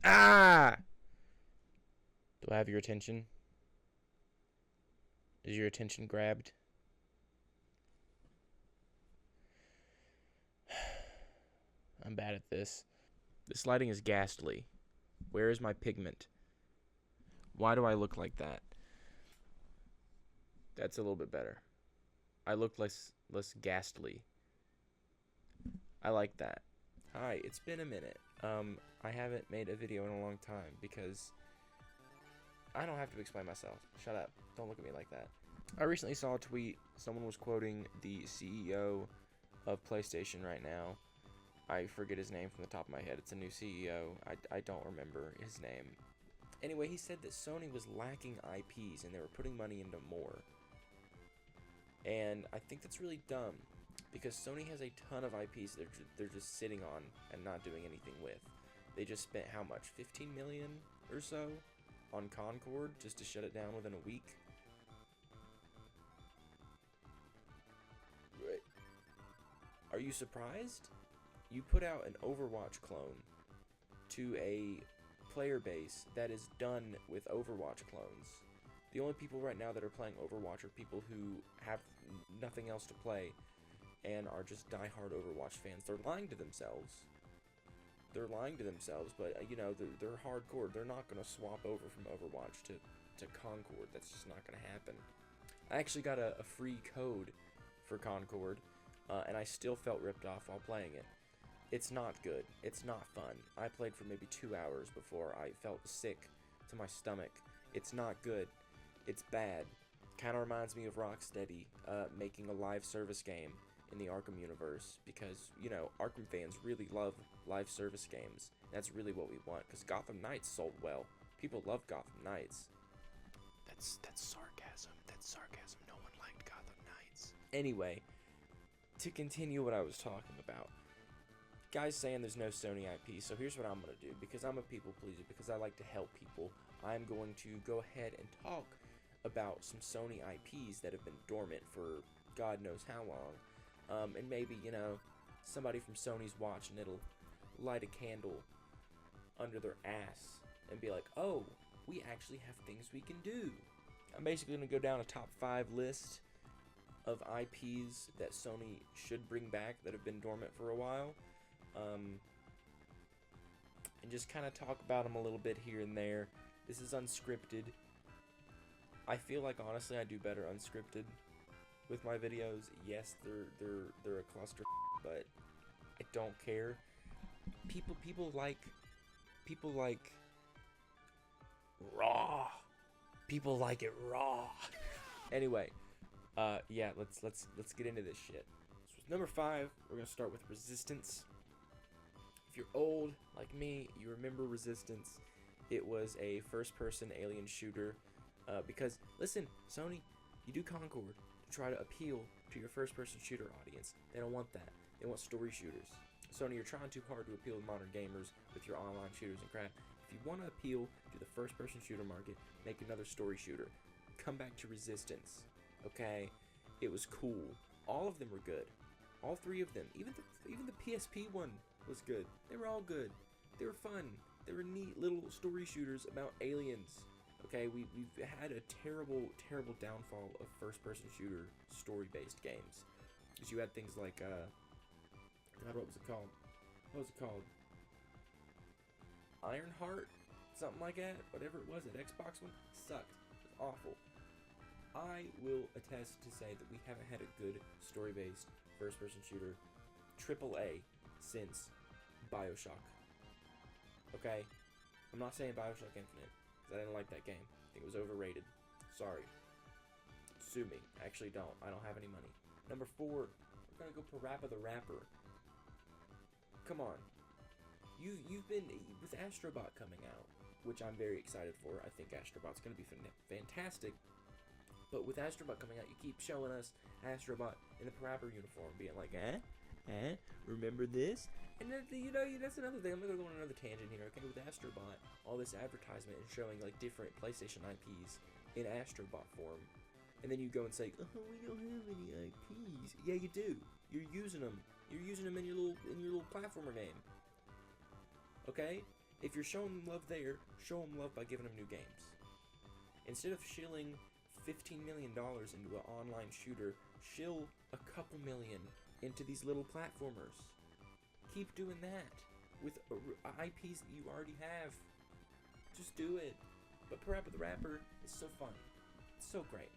Ah! Do I have your attention? Is your attention grabbed? I'm bad at this. This lighting is ghastly. Where is my pigment? Why do I look like that? That's a little bit better. I look less ghastly. I like that. Hi, it's been a minute. I haven't made a video in a long time because I don't have to explain myself. Shut up. Don't look at me like that. I recently saw a tweet. Someone was quoting the CEO of PlayStation right now. I forget his name from the top of my head. It's a new CEO. I don't remember his name. Anyway, he said that Sony was lacking IPs and they were putting money into more. And I think that's really dumb because Sony has a ton of IPs that they're just sitting on and not doing anything with. They just spent how much? 15 million or so on Concord just to shut it down within a week. Are you surprised? You put out an Overwatch clone to a player base that is done with Overwatch clones. The only people right now that are playing Overwatch are people who have nothing else to play and are just diehard Overwatch fans. They're lying to themselves. They're lying to themselves, but you know, they're hardcore. They're not going to swap over from Overwatch to Concord. That's just not going to happen. I actually got a free code for Concord, and I still felt ripped off while playing it. It's not good. It's not fun. I played for maybe 2 hours before I felt sick to my stomach. It's not good. It's bad. Kind of reminds me of Rocksteady making a live service game in the Arkham universe because, you know, Arkham fans really love live service games. That's really what we want because Gotham Knights sold well. People love Gotham Knights. That's sarcasm. That's sarcasm. No one liked Gotham Knights. Anyway, to continue what I was talking about. Guys saying there's no Sony IP, so here's what I'm going to do. Because I'm a people pleaser, because I like to help people, I'm going to go ahead and talk about some Sony IPs that have been dormant for God knows how long. And maybe, you know, somebody from Sony's watching it'll light a candle under their ass and be like, oh, we actually have things we can do. I'm basically going to go down a top 5 list of IPs that Sony should bring back that have been dormant for a while. And just kind of talk about them a little bit here and there. This is unscripted. I feel like honestly I do better unscripted with my videos. Yes, they're a cluster, but I don't care. People like raw. People like it raw. Anyway, yeah, let's get into this shit. So number 5, we're gonna start with Resistance. If you're old like me, you remember Resistance. It was a first-person alien shooter. Because listen, Sony, you do Concord to try to appeal to your first-person shooter audience. They don't want that. They want story shooters. Sony, you're trying too hard to appeal to modern gamers with your online shooters and crap. If you want to appeal to the first-person shooter market, make another story shooter. Come back to Resistance. Okay, it was cool. All of them were good. All 3 of them. Even the PSP one was good. They were all good. They were fun. They were neat little story shooters about aliens. Okay, we've had a terrible downfall of first-person shooter story-based games. Because you had things like, God, what was it called? What was it called? Ironheart? Something like that? Whatever it was, that Xbox one? Sucked. It was awful. I will attest to say that we haven't had a good story-based first-person shooter AAA since BioShock. Okay? I'm not saying BioShock Infinite, because I didn't like that game. I think it was overrated. Sorry. Sue me. I actually don't. I don't have any money. Number 4, we're gonna go Parappa the Rapper. Come on. You've been with Astrobot coming out, which I'm very excited for. I think Astrobot's gonna be fantastic. But with Astrobot coming out, you keep showing us Astrobot in the Parappa uniform, being like, remember this? And then, you know, that's another thing. I'm gonna go on another tangent here, okay? With Astrobot, all this advertisement is showing like different PlayStation IPs in Astrobot form, and then you go and say, oh, we don't have any IPs. Yeah, you do. You're using them. You're using them in your little platformer game. Okay? If you're showing them love there, show them love by giving them new games. Instead of shilling $15 million into an online shooter, shill a couple million into these little platformers. Keep doing that with IPs that you already have. Just do it. But Parappa the Rapper is so fun. It's so great.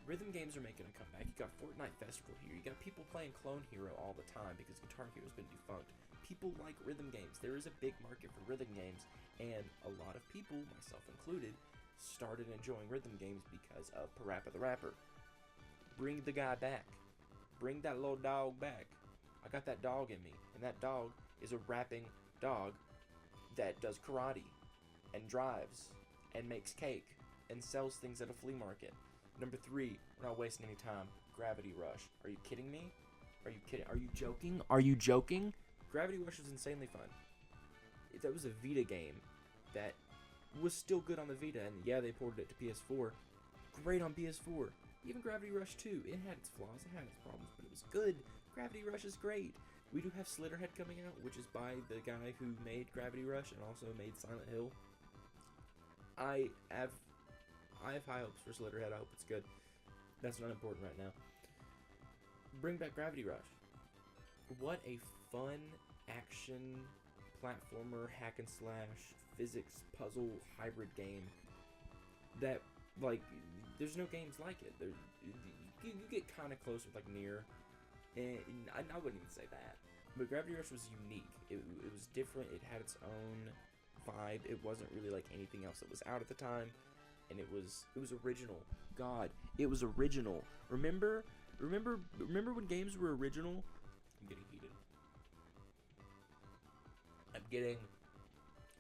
Rhythm games are making a comeback. You got Fortnite Festival here. You got people playing Clone Hero all the time because Guitar Hero's been defunct. People like rhythm games. There is a big market for rhythm games, and a lot of people, myself included, started enjoying rhythm games because of Parappa the Rapper. Bring the guy back. Bring that little dog back. I got that dog in me, and that dog is a rapping dog that does karate and drives and makes cake and sells things at a flea market. Number 3, we're not wasting any time. Gravity Rush. Are you kidding me? Are you kidding? Are you joking? Are you joking? Gravity Rush was insanely fun. That was a Vita game that was still good on the Vita, and yeah, they ported it to PS4. Great on PS4. Even Gravity Rush 2, it had its flaws, it had its problems, but it was good. Gravity Rush is great. We do have Slitterhead coming out, which is by the guy who made Gravity Rush and also made Silent Hill. I have high hopes for Slitterhead. I hope it's good. That's not important right now. Bring back Gravity Rush. What a fun action platformer, hack and slash, physics, puzzle, hybrid game that, like, there's no games like it. You get kind of close with, like, Nier, and I wouldn't even say that. But Gravity Rush was unique. It was different. It had its own vibe. It wasn't really like anything else that was out at the time, and it was original. God, it was original. Remember when games were original? I'm getting heated.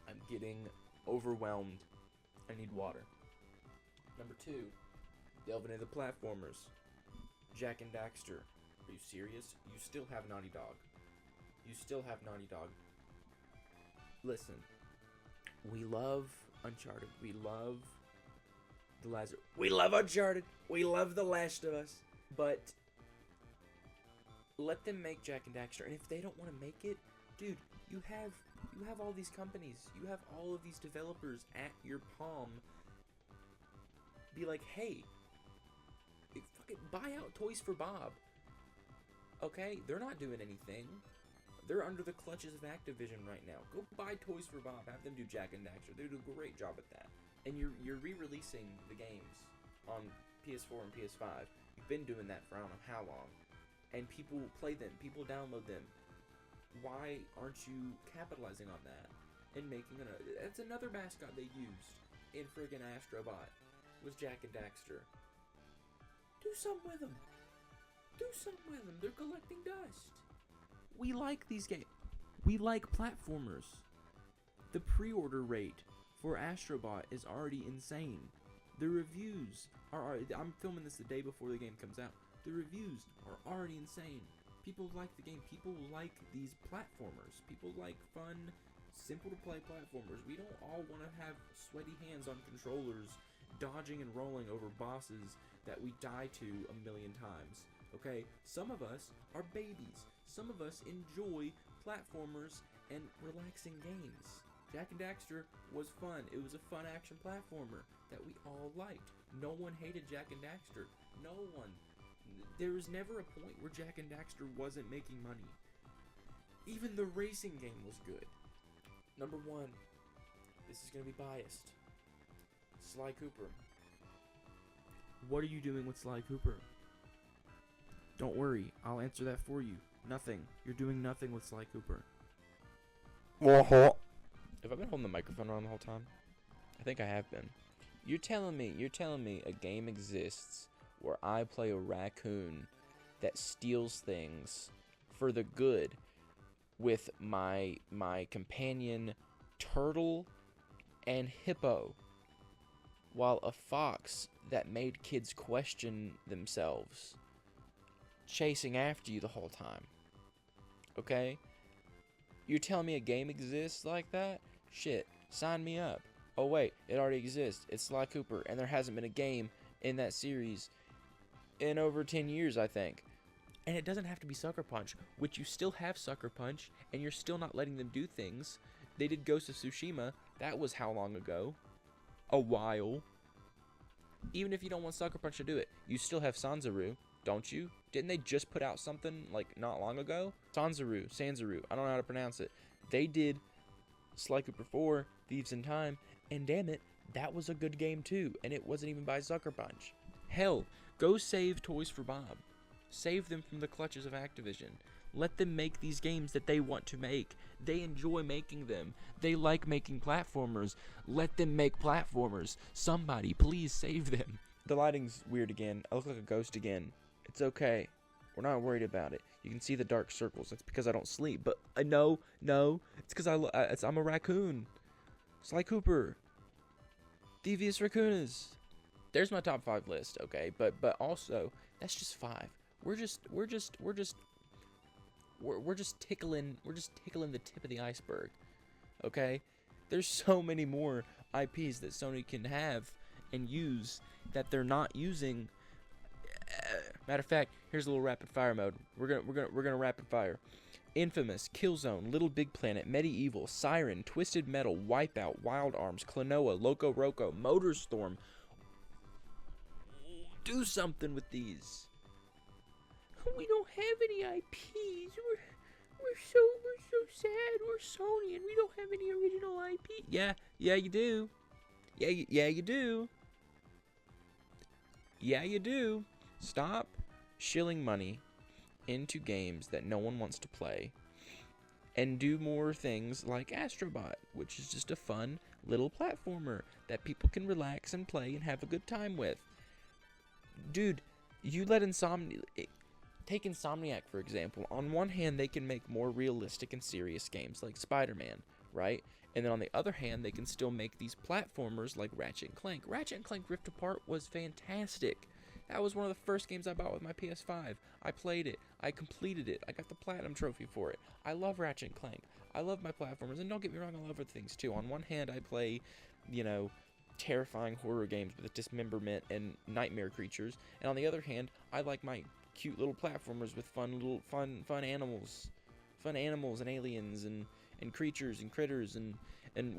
I'm getting overwhelmed. I need water. Number 2, delve into the platformers. Jak and Daxter. Are you serious? You still have Naughty Dog. Listen, we love Uncharted. We love The Last. We love Uncharted. We love The Last of Us. But let them make Jak and Daxter. And if they don't want to make it, dude, you have all these companies. You have all of these developers at your palm. Be like, hey, fucking buy out Toys for Bob. Okay, they're not doing anything. They're under the clutches of Activision right now. Go buy Toys for Bob. Have them do Jak and Daxter. They do a great job at that. And you're re-releasing the games on PS4 and PS5. You've been doing that for I don't know how long. And people play them. People download them. Why aren't you capitalizing on that and making that's another mascot they used in friggin' Astrobot was Jak and Daxter. Do something with them. They're collecting dust. We like these games. We like platformers. The pre-order rate for Astrobot is already insane. The reviews are... I'm filming this the day before the game comes out. The reviews are already insane. People like the game. People like these platformers. People like fun, simple-to-play platformers. We don't all want to have sweaty hands on controllers, dodging and rolling over bosses that we die to a million times. Okay? Some of us are babies. Some of us enjoy platformers and relaxing games. Jak and Daxter was fun. It was a fun action platformer that we all liked. No one hated Jak and Daxter. No one. There was never a point where Jak and Daxter wasn't making money. Even the racing game was good. Number 1. This is going to be biased. Sly Cooper. What are you doing with Sly Cooper? Don't worry, I'll answer that for you. Nothing. You're doing nothing with Sly Cooper. Have I been holding the microphone around the whole time? I think I have been. You're telling me a game exists where I play a raccoon that steals things for the good with my companion turtle and hippo, while a fox that made kids question themselves chasing after you the whole time. Okay? You're telling me a game exists like that? Shit, sign me up. Oh wait, it already exists. It's Sly Cooper, and there hasn't been a game in that series in over 10 years, I think. And it doesn't have to be Sucker Punch, which you still have Sucker Punch, and you're still not letting them do things. They did Ghost of Tsushima. That was how long ago? A while. Even if you don't want Sucker Punch to do it, you still have Sanzaru, don't you? Didn't they just put out something, like, not long ago? Sanzaru, I don't know how to pronounce it. They did Sly Cooper 4, Thieves in Time, and damn it, that was a good game too, and it wasn't even by Sucker Punch. Hell, go save Toys for Bob. Save them from the clutches of Activision. Let them make these games that they want to make. They enjoy making them. They like making platformers. Let them make platformers. Somebody, please save them. The lighting's weird again. I look like a ghost again. It's okay. We're not worried about it. You can see the dark circles. That's because I don't sleep. But no, it's because I'm a raccoon. Sly Cooper. Devious Raccoonus. There's my top 5 list, okay? But also, that's just 5. We're just tickling the tip of the iceberg, okay? There's so many more IPs that Sony can have and use that they're not using. Matter of fact, here's a little rapid fire mode. We're gonna rapid fire. Infamous, Killzone, Little Big Planet, Medieval, Siren, Twisted Metal, Wipeout, Wild Arms, Klonoa, Loco Roco, Motorstorm. Do something with these. We don't have any IPs. We're so sad. We're Sony and we don't have any original IP. Yeah, you do. Yeah, you do. Yeah, you do. Stop shilling money into games that no one wants to play and do more things like Astrobot, which is just a fun little platformer that people can relax and play and have a good time with. Dude, you let take Insomniac, for example. On one hand, they can make more realistic and serious games like Spider-Man, right? And then on the other hand, they can still make these platformers like Ratchet & Clank. Ratchet & Clank Rift Apart was fantastic. That was one of the first games I bought with my PS5. I played it. I completed it. I got the Platinum Trophy for it. I love Ratchet & Clank. I love my platformers. And don't get me wrong, I love other things too. On one hand, I play, terrifying horror games with dismemberment and nightmare creatures. And on the other hand, I like my cute little platformers with fun animals and aliens and creatures and critters and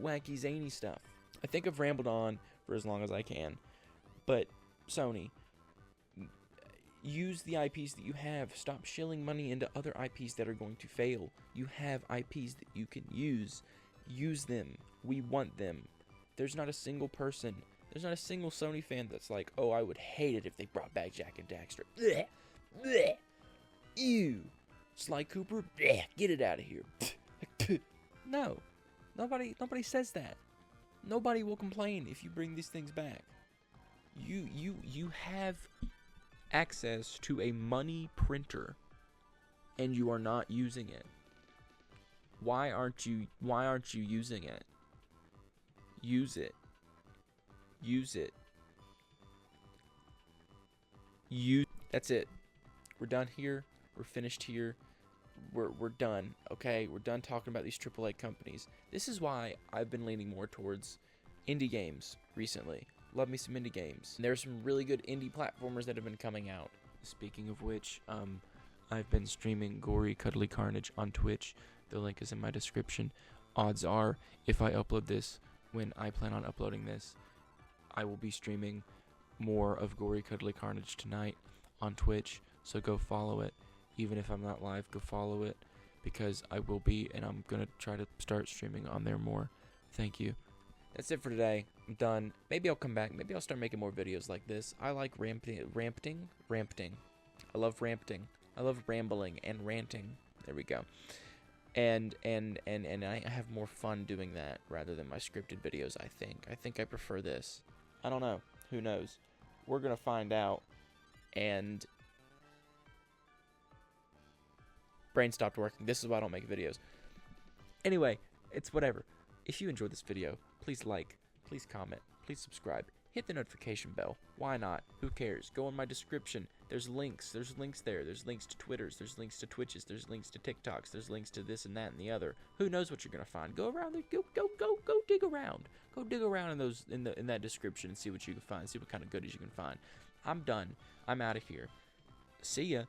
wacky zany stuff. I think I've rambled on for as long as I can, but Sony, use the IPs that you have. Stop shilling money into other IPs that are going to fail. You have IPs that you can use. Use them. We want them. There's not a single person, there's not a single Sony fan that's like, oh, I would hate it if they brought back Jak and Daxter. Blech. Blech. Ew. Sly Cooper, blech. Get it out of here. No. Nobody says that. Nobody will complain if you bring these things back. You have access to a money printer and you are not using it. Why aren't you using it? Use it. That's it. We're done here. We're finished here. We're done, okay? We're done talking about these AAA companies. This is why I've been leaning more towards indie games recently. Love me some indie games. There's some really good indie platformers that have been coming out. Speaking of which, I've been streaming Gory Cuddly Carnage on Twitch. The link is in my description. Odds are, if I upload this when I plan on uploading this, I will be streaming more of Gory Cuddly Carnage tonight on Twitch. So go follow it. Even if I'm not live, go follow it, because I will be, and I'm going to try to start streaming on there more. Thank you. That's it for today. I'm done. Maybe I'll come back. Maybe I'll start making more videos like this. I like ramping. I love ramping. I love rambling and ranting. There we go. And I have more fun doing that rather than my scripted videos, I think. I think I prefer this. I don't know. Who knows? We're going to find out. And brain stopped working. This is why I don't make videos. Anyway, it's whatever. If you enjoyed this video, please like, please comment, please subscribe. Hit the notification bell. Why not? Who cares? Go in my description. There's links. There's links there. There's links to Twitters. There's links to Twitches. There's links to TikToks. There's links to this and that and the other. Who knows what you're gonna find? Go around there. Go dig around. Go dig around in that description and see what you can find. See what kind of goodies you can find. I'm done. I'm out of here. See ya.